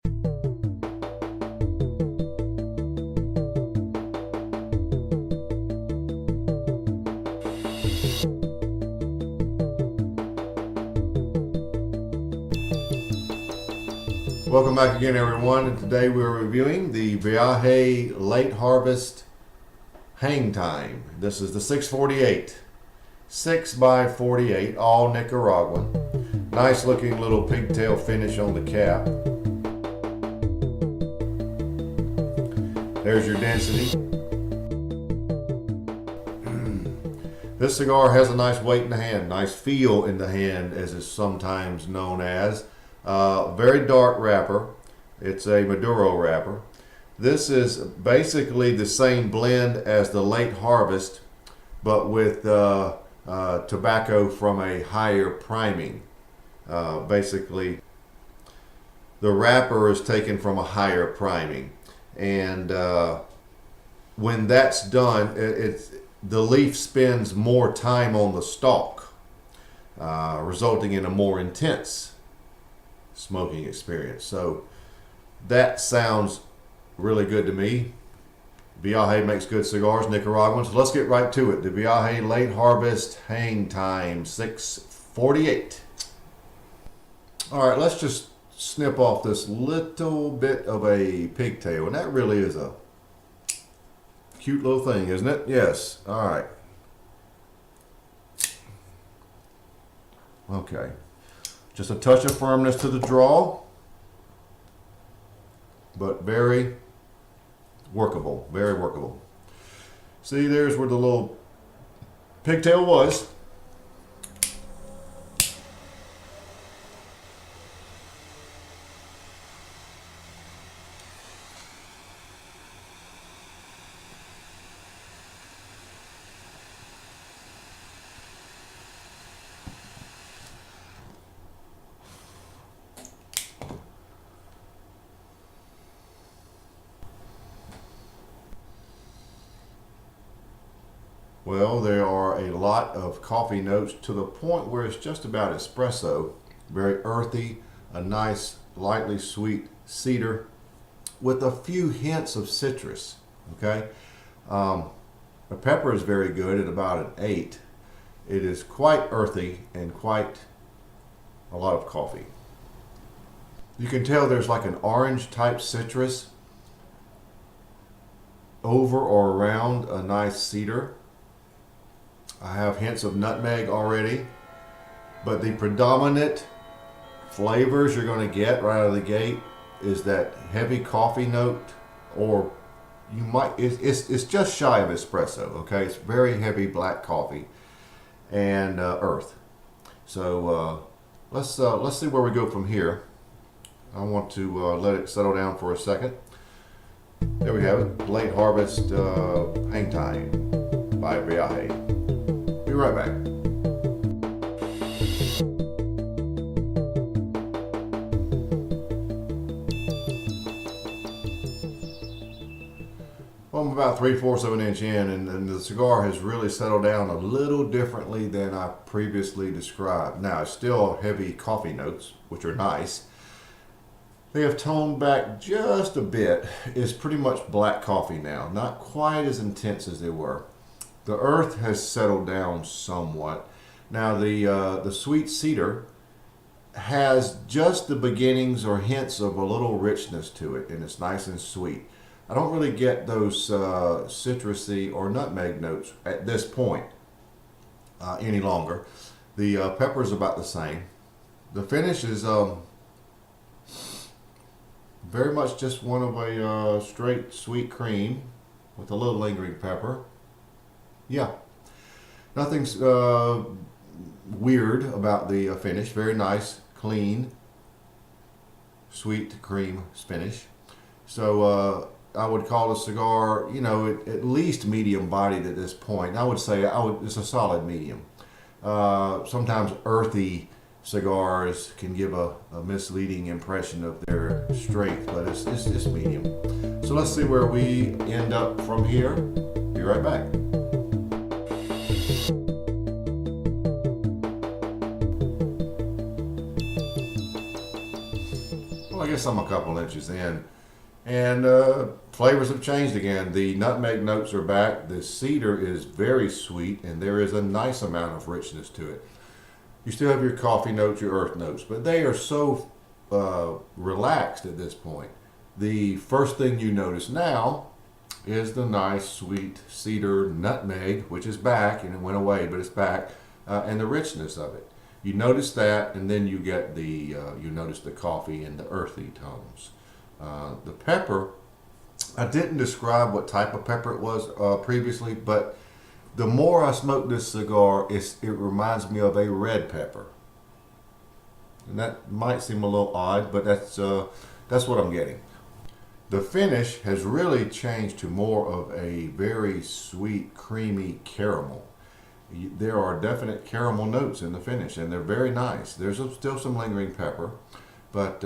Welcome back again, everyone, and today we're reviewing the Viaje Late Harvest Hang Time. This is the 648, 6x48, all Nicaraguan. Nice looking little pigtail finish on the cap. There's your density. This cigar has a nice weight in the hand, nice feel in the hand, as it's sometimes known as. Very dark wrapper. It's a Maduro wrapper. This is basically the same blend as the Late Harvest, but with tobacco from a higher priming. Basically, the wrapper is taken from a higher priming, and when that's done, the leaf spends more time on the stalk, resulting in a more intense smoking experience. So that sounds really good to me. Viaje makes good cigars, Nicaraguan. So let's get right to it. The Viaje Late Harvest Hang Time 648. All right, let's just snip off this little bit of a pigtail, and that really is a cute little thing, isn't it? Yes. All right. Okay. Just a touch of firmness to the draw, but very workable, very workable. See, there's where the little pigtail was. Well, there are a lot of coffee notes to the point where it's just about espresso. Very earthy, a nice, lightly sweet cedar with a few hints of citrus. Okay, the pepper is very good at about an 8. It is quite earthy and quite a lot of coffee. You can tell there's like an orange type citrus over or around a nice cedar. I have hints of nutmeg already, but the predominant flavors you're going to get right out of the gate is that heavy coffee note, or you might, it's just shy of espresso. Okay, it's very heavy black coffee and earth. So let's see where we go from here. I want to let it settle down for a second. There we have it, Late Harvest Hang Time by Viaje. Be right back. Well, I'm about 3/4 of an inch in, and the cigar has really settled down a little differently than I previously described. Now, it's still heavy coffee notes, which are nice. They have toned back just a bit. It's pretty much black coffee now, not quite as intense as they were. The earth has settled down somewhat. Now the sweet cedar has just the beginnings or hints of a little richness to it, and it's nice and sweet. I don't really get those citrusy or nutmeg notes at this point any longer. The pepper is about the same. The finish is very much just one of a straight sweet cream with a little lingering pepper. Yeah, nothing's weird about the finish. Very nice, clean, sweet cream finish. So I would call the cigar, you know, at least medium bodied at this point. I would say it's a solid medium. Sometimes earthy cigars can give a misleading impression of their strength, but it's just medium. So let's see where we end up from here. Be right back. Well, I guess guess I'm a couple inches in. And flavors have changed again. The nutmeg notes are back. The cedar is very sweet, and there is a nice amount of richness to it. You still have your coffee notes, your earth notes, but they are so relaxed at this point. The first thing you notice now is the nice sweet cedar nutmeg, which is back, and it went away, but it's back, and the richness of it. You notice that, and then you get you notice the coffee and the earthy tones. The pepper, I didn't describe what type of pepper it was previously, but the more I smoke this cigar, it reminds me of a red pepper. And that might seem a little odd, but that's what I'm getting. The finish has really changed to more of a very sweet, creamy caramel. There are definite caramel notes in the finish, and they're very nice. There's still some lingering pepper, but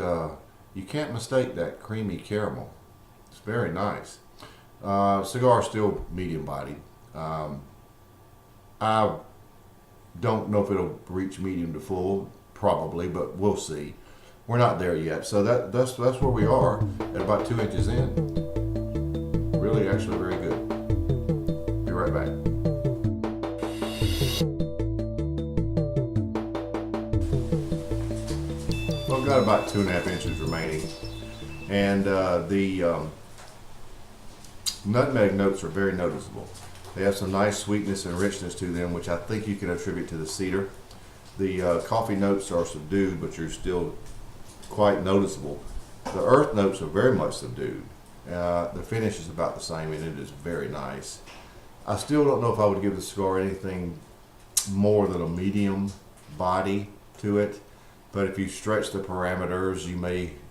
you can't mistake that creamy caramel. It's very nice. Cigar is still medium bodied. I don't know if it'll reach medium to full, probably, but we'll see. We're not there yet, so that's where we are at about 2 inches in. Really, actually, very good. Be right back. Well, I've got about 2.5 inches remaining, and the nutmeg notes are very noticeable. They have some nice sweetness and richness to them, which I think you can attribute to the cedar. The coffee notes are subdued, but you're still quite noticeable. The earth notes are very much subdued. The finish is about the same, and it is very nice. I still don't know if I would give the cigar anything more than a medium body to it, but if you stretch the parameters, you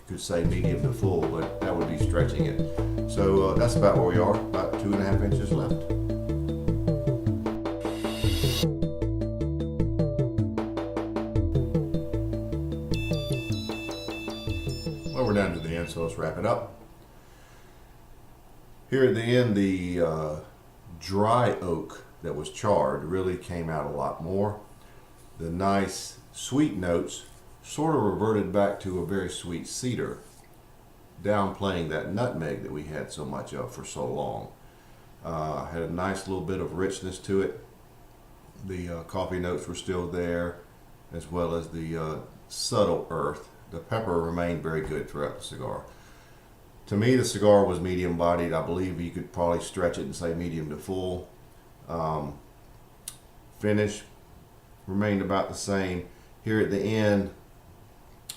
could say medium to full, but that would be stretching it. So that's about where we are, about 2.5 inches left. Well, we're down to the end, so let's wrap it up. Here at the end, the dry oak that was charred really came out a lot more. The nice sweet notes sort of reverted back to a very sweet cedar, downplaying that nutmeg that we had so much of for so long. Had a nice little bit of richness to it. The coffee notes were still there, as well as the subtle earth. The pepper remained very good throughout the cigar. To me, the cigar was medium bodied. I believe you could probably stretch it and say medium to full. Finish remained about the same. Here at the end,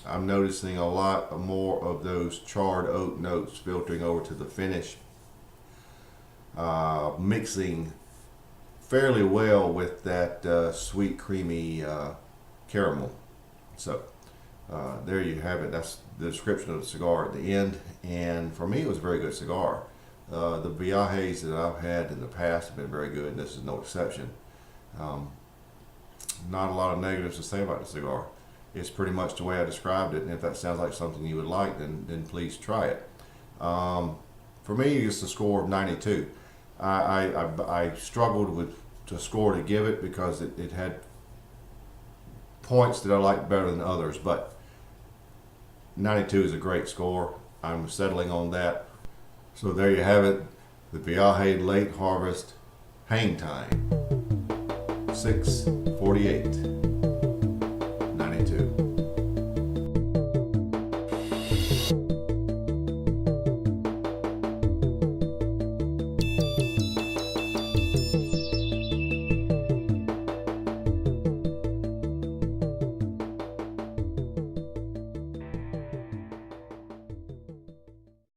I'm noticing a lot more of those charred oak notes filtering over to the finish, mixing fairly well with that sweet, creamy caramel. So there you have it. That's the description of the cigar at the end. And for me, it was a very good cigar. The Viajes that I've had in the past have been very good, and this is no exception. Not a lot of negatives to say about the cigar. It's pretty much the way I described it, and if that sounds like something you would like, then please try it. For me, it's a score of 92. I struggled with a score to give it because it had points that I liked better than others, but 92 is a great score. I'm settling on that. So there you have it, the Viaje Late Harvest Hang Time, 648, 92.